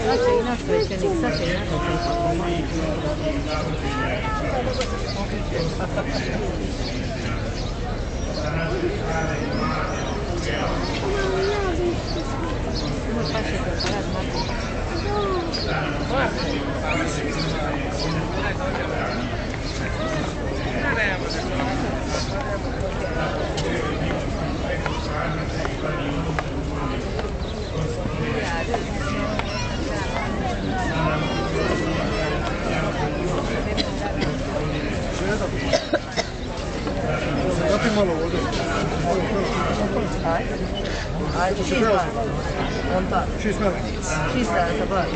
Znači, naš svećenik sa činjakom Ajde, čista. On tak. Čista. Čista je za bar.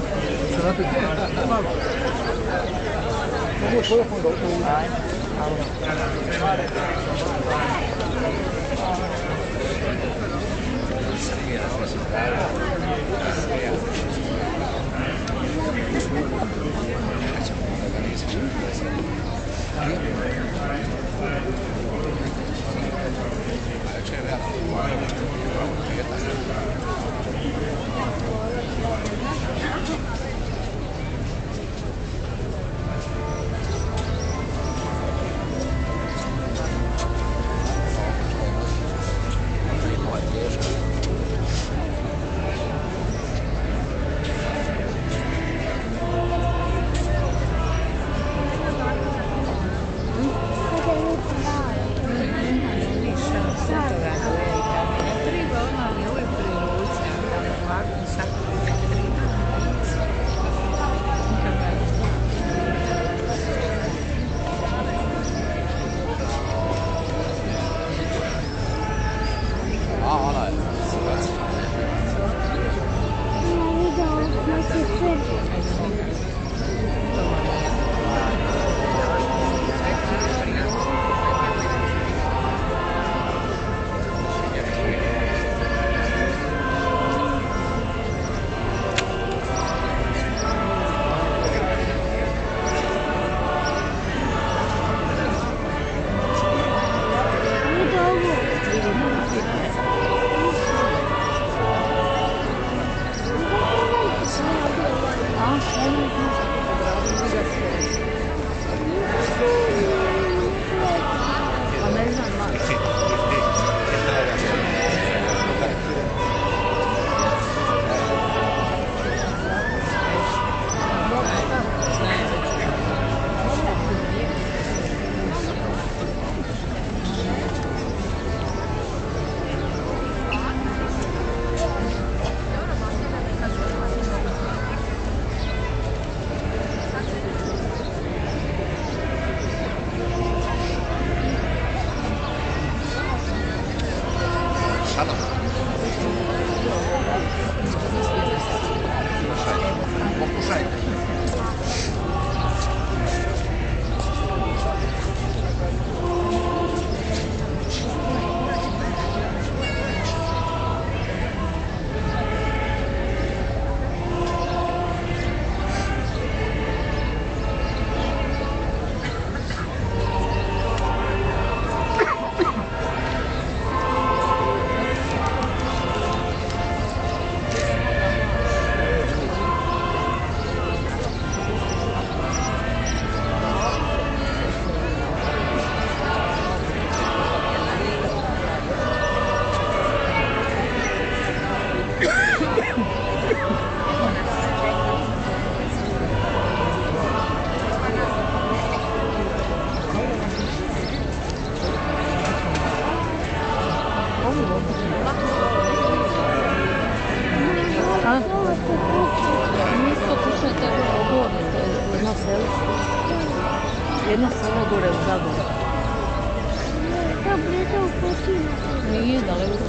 Ajde. Jedno selo gore u Zagorju. Nije daleko,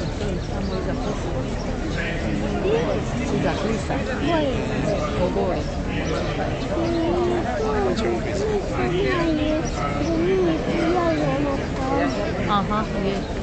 samo iza Klisa. Iza Klisa. Po gori. Hoćemo biti. Aha, je.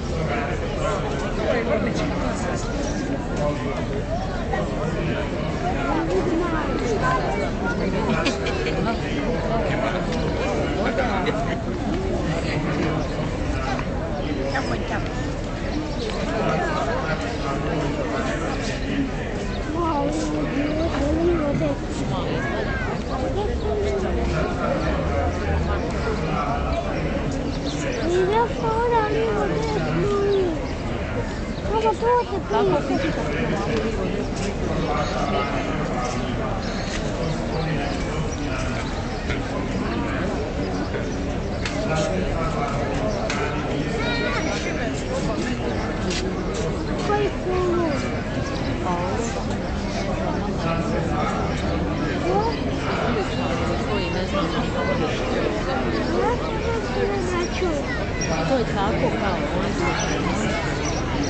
To je tako kao oni su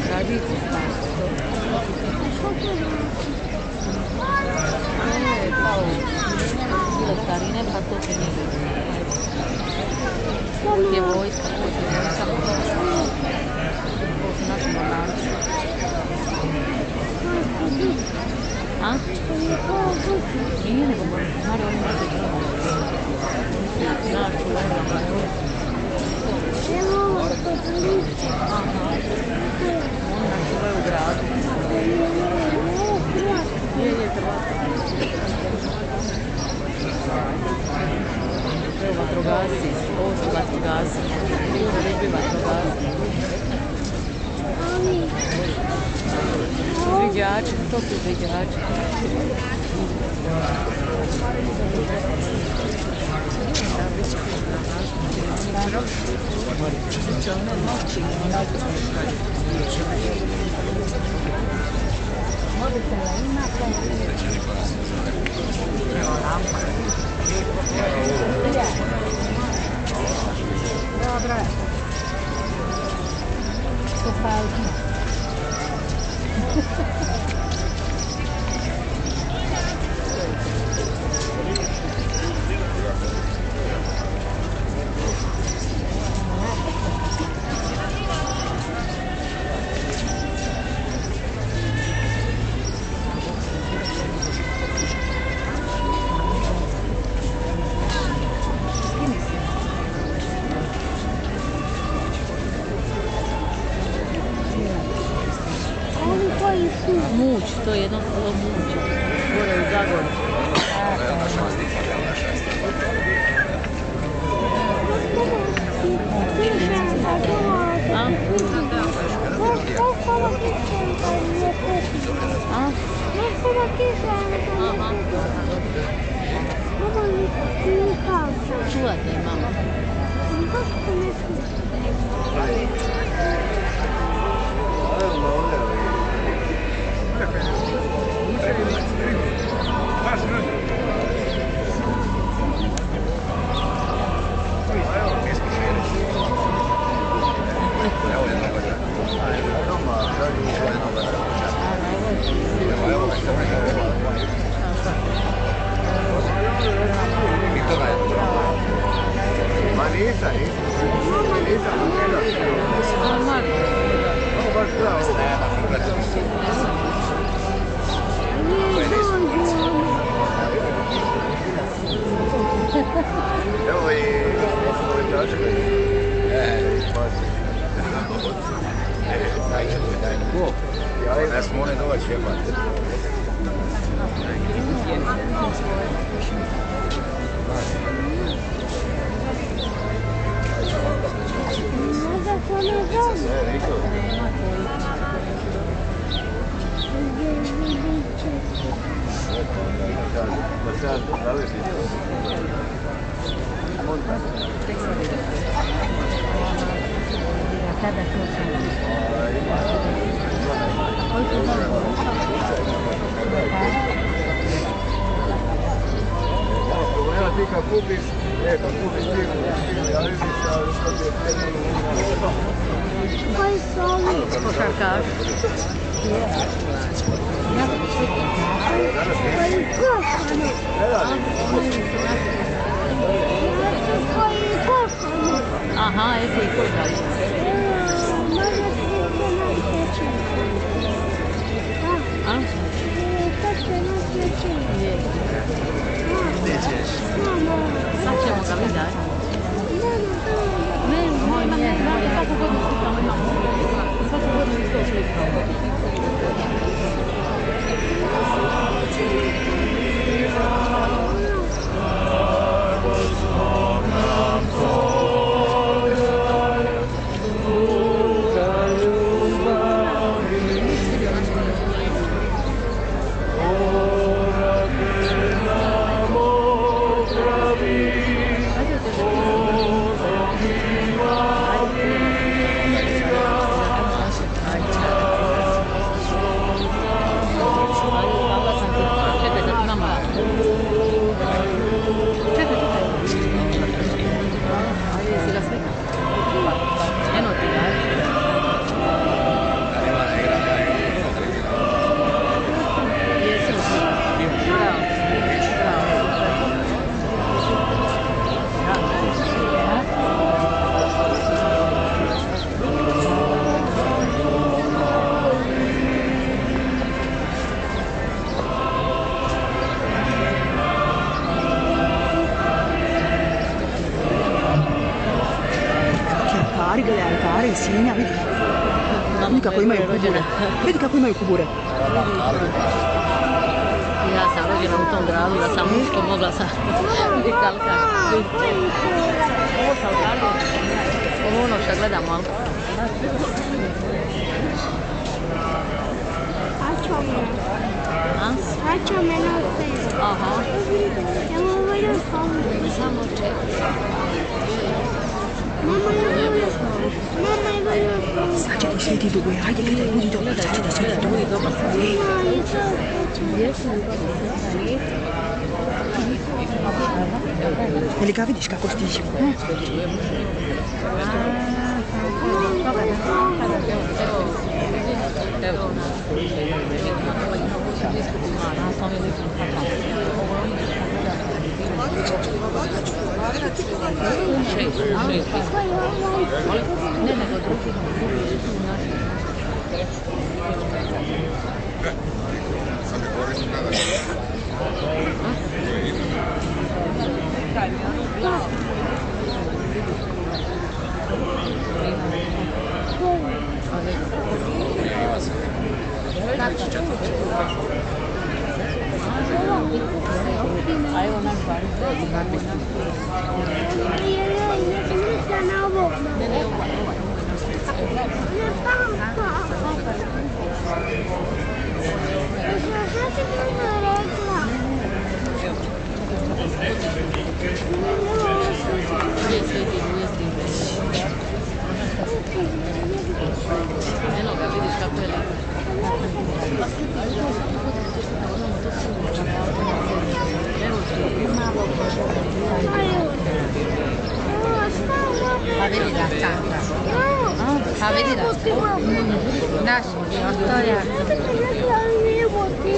tradiciju tako. Ne, kao bile starine, pa to se nije. Ovo je vojska, ovo je vojska. Ovo su naši monarci. A? Nije nego monari, oni su naši vojska. Aha. Oni nas čuvaju u gradu. Je Hrvatska. Evo vatrogasci, ovo su vatrogasci. Ovo ređe vatrogasci. Izviđači, to su izviđači. Dobra. To fajno. Muć, to je jedno selo Muć, gore u Zagorju. Čuvate je mama. Evo i povećačka. Ja sam one doći jebati. Ti kad kupiš, kad kupiš ti, javi mi se, ali što ti je Koji su ovi? Košarkaš. Koji koš? Aha, ese i koji dalje. A? Sad ćemo ga vidjeti. Ne, svaku godinu slikamo, imamo. Svaku godinu isto slikamo. Alkari, svinja, vidi. Vidi kako imaju kubure. Vidi kako imaju kubure. Ja sam rođena u tom gradu, da sam muško mogla sam biti alkar. Ovo sam alkar. Ovo ono što gledamo, ali... Faccio meno peso. Aha. Siamo voi al fondo. Samo čekaj. Mamma, io voglio fondo. Sad će ti sveti dugoje, hajde gledaj, budi dobar, sad će ti sveti dugoje. No, io Jel ga vidiš kako stiže? Evo. Ne, nego drugi. A evo naš bar. Eno ga vidiš kako je lepo. Pa vidi da standa. Pa vidi da standa. Naši, to je. Evo ti.